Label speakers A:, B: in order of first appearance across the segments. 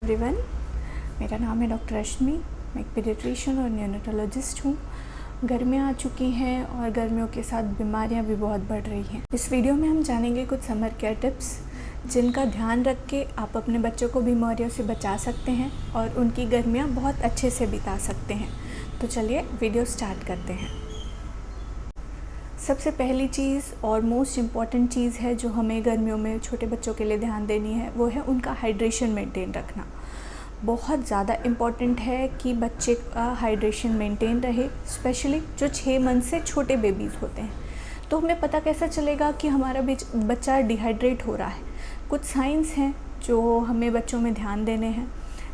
A: Everyone, मेरा नाम है डॉक्टर रश्मि। मैं एक पीडियाट्रिशियन और न्यूनेटोलॉजिस्ट हूँ। गर्मियाँ आ चुकी हैं और गर्मियों के साथ बीमारियाँ भी बहुत बढ़ रही हैं। इस वीडियो में हम जानेंगे कुछ समर केयर टिप्स जिनका ध्यान रख के आप अपने बच्चों को बीमारियों से बचा सकते हैं और उनकी गर्मियाँ बहुत अच्छे से बिता सकते हैं। तो चलिए वीडियो स्टार्ट करते हैं। सबसे पहली चीज़ और मोस्ट इम्पॉर्टेंट चीज़ है जो हमें गर्मियों में छोटे बच्चों के लिए ध्यान देनी है, वो है उनका हाइड्रेशन मेंटेन रखना। बहुत ज़्यादा इम्पॉर्टेंट है कि बच्चे का हाइड्रेशन मेंटेन रहे, स्पेशली जो 6 मंथ से छोटे बेबीज़ होते हैं। तो हमें पता कैसा चलेगा कि हमारा बच्चा डिहाइड्रेट हो रहा है। कुछ साइंस हैं जो हमें बच्चों में ध्यान देने हैं,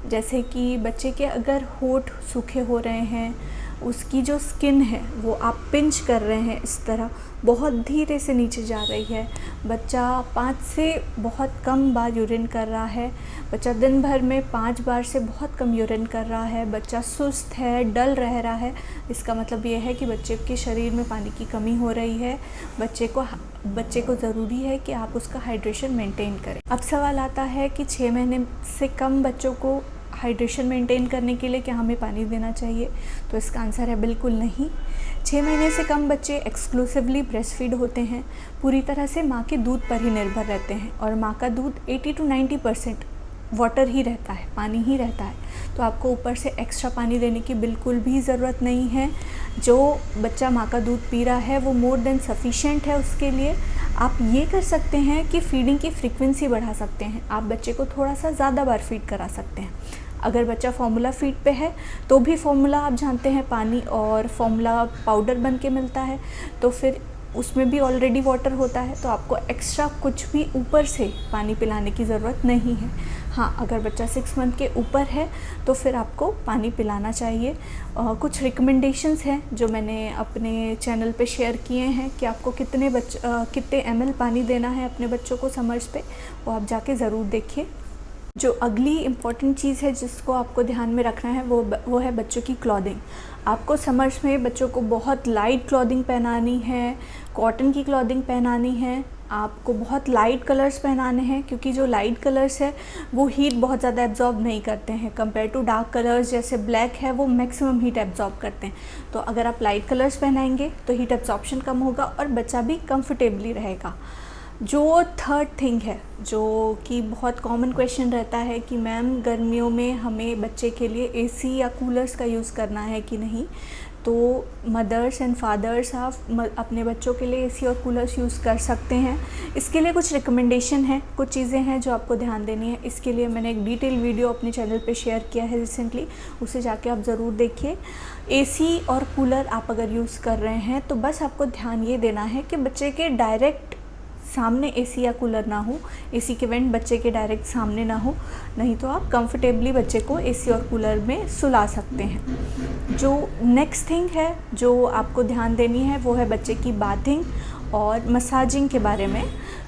A: जैसे कि बच्चे के अगर होंठ सूखे हो रहे हैं, उसकी जो स्किन है वो आप पिंच कर रहे हैं, इस तरह बहुत धीरे से नीचे जा रही है, बच्चा 5 से बहुत कम बार यूरिन कर रहा है, बच्चा दिन भर में 5 बार से बहुत कम यूरिन कर रहा है, बच्चा सुस्त है, डल रह रहा है, इसका मतलब ये है कि बच्चे के शरीर में पानी की कमी हो रही है। बच्चे को ज़रूरी है कि आप उसका हाइड्रेशन मेंटेन करें। अब सवाल आता है कि 6 महीने से कम बच्चों को हाइड्रेशन मेंटेन करने के लिए क्या हमें पानी देना चाहिए? तो इसका आंसर है बिल्कुल नहीं। 6 महीने से कम बच्चे एक्सक्लूसिवली ब्रेस्ट फीड होते हैं, पूरी तरह से माँ के दूध पर ही निर्भर रहते हैं और माँ का दूध 80 to 90% वाटर ही रहता है, पानी ही रहता है। तो आपको ऊपर से एक्स्ट्रा पानी देने की बिल्कुल भी ज़रूरत नहीं है। जो बच्चा माँ का दूध पी रहा है वो मोर देन सफिशेंट है उसके लिए। आप ये कर सकते हैं कि फीडिंग की फ्रीक्वेंसी बढ़ा सकते हैं। आप बच्चे को थोड़ा सा ज़्यादा बार फीड करा सकते हैं। अगर बच्चा फॉर्मूला फीड पे है तो भी फॉर्मूला आप जानते हैं पानी और फॉर्मूला पाउडर बन के मिलता है, तो फिर उसमें भी ऑलरेडी वाटर होता है, तो आपको एक्स्ट्रा कुछ भी ऊपर से पानी पिलाने की ज़रूरत नहीं है। हाँ, अगर बच्चा 6 मंथ के ऊपर है तो फिर आपको पानी पिलाना चाहिए। कुछ रिकमेंडेशंस हैं जो मैंने अपने चैनल पे शेयर किए हैं कि आपको कितने ml पानी देना है अपने बच्चों को समर्स पे, वो आप जाके ज़रूर देखिए। जो अगली इम्पॉर्टेंट चीज़ है जिसको आपको ध्यान में रखना है वो है बच्चों की क्लॉथिंग। आपको समर्स में बच्चों को बहुत लाइट क्लॉथिंग पहनानी है, कॉटन की क्लॉथिंग पहनानी है, आपको बहुत लाइट कलर्स पहनाने हैं, क्योंकि जो लाइट कलर्स है वो हीट बहुत ज़्यादा एब्जॉर्ब नहीं करते हैं कंपेयर टू डार्क कलर्स जैसे ब्लैक है, वो मैक्सिमम हीट एब्जॉर्ब करते हैं। तो अगर आप लाइट कलर्स पहनाएंगे तो हीट एब्जॉर्प्शन कम होगा और बच्चा भी कंफर्टेबली रहेगा। जो थर्ड थिंग है, जो कि बहुत कॉमन क्वेश्चन रहता है कि मैम गर्मियों में हमें बच्चे के लिए एसी या कूलर्स का यूज़ करना है कि नहीं। तो मदर्स एंड फादर्स आप अपने बच्चों के लिए एसी और कूलर्स यूज़ कर सकते हैं। इसके लिए कुछ रिकमेंडेशन है, कुछ चीज़ें हैं जो आपको ध्यान देनी है। इसके लिए मैंने एक डिटेल वीडियो अपने चैनल पे शेयर किया है रिसेंटली, उसे जाके आप ज़रूर देखिए। एसी और कूलर आप अगर यूज़ कर रहे हैं तो बस आपको ध्यान ये देना है कि बच्चे के डायरेक्ट सामने एसी या कूलर ना हो, एसी के वेंट बच्चे के डायरेक्ट सामने ना हो, नहीं तो आप कंफर्टेबली बच्चे को एसी और कूलर में सुला सकते हैं। जो नेक्स्ट थिंग है जो आपको ध्यान देनी है वो है बच्चे की बाथिंग और मसाजिंग के बारे में।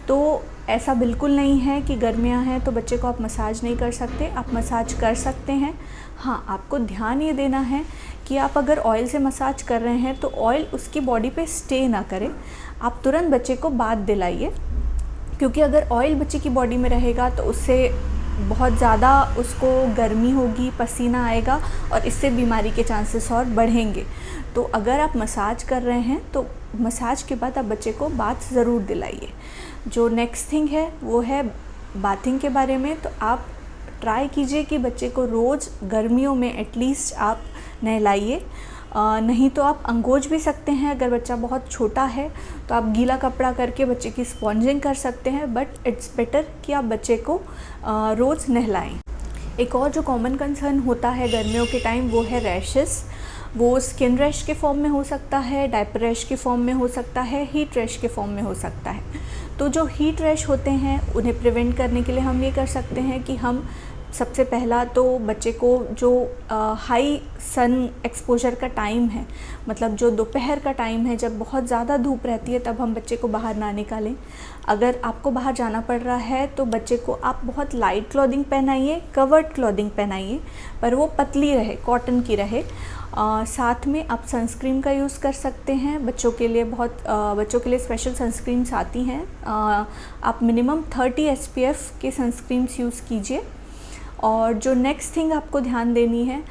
A: तो ऐसा बिल्कुल नहीं है कि गर्मियां हैं तो बच्चे को आप मसाज नहीं कर सकते, आप मसाज कर सकते हैं। हाँ, आपको ध्यान ये देना है कि आप अगर ऑयल से मसाज कर रहे हैं तो ऑयल उसकी बॉडी पे स्टे ना करे, आप तुरंत बच्चे को बाथ दिलाइए, क्योंकि अगर ऑयल बच्चे की बॉडी में रहेगा तो उससे बहुत ज़्यादा उसको गर्मी होगी, पसीना आएगा और इससे बीमारी के चांसेस और बढ़ेंगे। तो अगर आप मसाज कर रहे हैं तो मसाज के बाद आप बच्चे को बाथ ज़रूर दिलाइए। जो नेक्स्ट थिंग है वो है बाथिंग के बारे में। तो आप ट्राई कीजिए कि बच्चे को रोज़ गर्मियों में एटलीस्ट आप नहलाइए। नहीं तो आप अंगोज भी सकते हैं। अगर बच्चा बहुत छोटा है तो आप गीला कपड़ा करके बच्चे की स्पॉन्जिंग कर सकते हैं, बट इट्स बेटर कि आप बच्चे को रोज़ नहलाएं। एक और जो कॉमन कंसर्न होता है गर्मियों के टाइम वो है रैशेस। वो स्किन रैश के फॉर्म में हो सकता है, डायपर रैश के फॉर्म में हो सकता है, हीट रैश के फॉर्म में हो सकता है। तो जो हीट रैश होते हैं उन्हें प्रिवेंट करने के लिए हम ये कर सकते हैं कि हम सबसे पहला तो बच्चे को जो हाई सन एक्सपोजर का टाइम है, मतलब जो दोपहर का टाइम है जब बहुत ज़्यादा धूप रहती है, तब हम बच्चे को बाहर ना निकालें। अगर आपको बाहर जाना पड़ रहा है तो बच्चे को आप बहुत लाइट क्लॉथिंग पहनाइए, कवर्ड क्लॉथिंग पहनाइए, पर वो पतली रहे, कॉटन की रहे। साथ में आप सनस्क्रीन का यूज़ कर सकते हैं। बच्चों के लिए स्पेशल सनस्क्रीन्स आती हैं। आप मिनिमम 30 SPF के सनस्क्रीन्स यूज़ कीजिए। और जो नेक्स्ट थिंग आपको ध्यान देनी है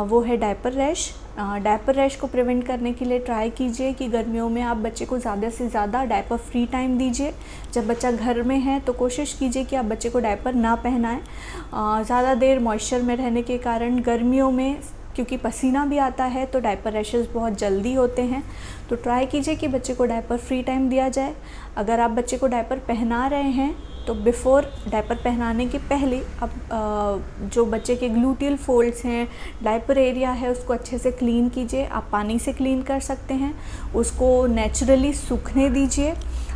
A: वो है डायपर रैश। डायपर रैश को प्रिवेंट करने के लिए ट्राई कीजिए कि गर्मियों में आप बच्चे को ज़्यादा से ज़्यादा डायपर फ्री टाइम दीजिए। जब बच्चा घर में है तो कोशिश कीजिए कि आप बच्चे को डायपर ना पहनाएं। ज़्यादा देर मॉइस्चर में रहने के कारण गर्मियों में क्योंकि पसीना भी आता है तो डायपर रैशेस बहुत जल्दी होते हैं, तो ट्राई कीजिए कि बच्चे को डायपर फ्री टाइम दिया जाए। अगर आप बच्चे को डायपर पहना रहे हैं तो बिफ़ोर डायपर पहनाने के पहले आप जो बच्चे के ग्लूटियल फोल्ड्स हैं, डायपर एरिया है, उसको अच्छे से क्लीन कीजिए। आप पानी से क्लीन कर सकते हैं, उसको नेचुरली सूखने दीजिए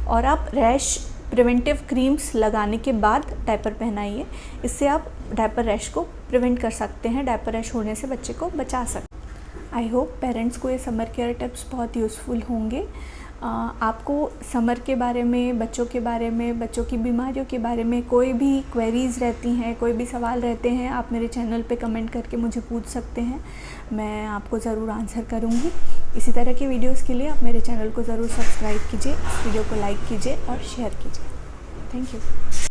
A: और आप रैश प्रिवेंटिव क्रीम्स लगाने के बाद डायपर पहनाइए। इससे आप डायपर रैश को प्रिवेंट कर सकते हैं, डायपर रैश होने से बच्चे को बचा सकते हैं। आई होप पेरेंट्स को ये समर केयर टिप्स बहुत यूज़फुल होंगे। आपको समर के बारे में, बच्चों के बारे में, बच्चों की बीमारियों के बारे में कोई भी क्वेरीज़ रहती हैं, कोई भी सवाल रहते हैं, आप मेरे चैनल पे कमेंट करके मुझे पूछ सकते हैं, मैं आपको ज़रूर आंसर करूँगी। इसी तरह की वीडियोस के लिए आप मेरे चैनल को ज़रूर सब्सक्राइब कीजिए, इस वीडियो को लाइक कीजिए और शेयर कीजिए। Thank you.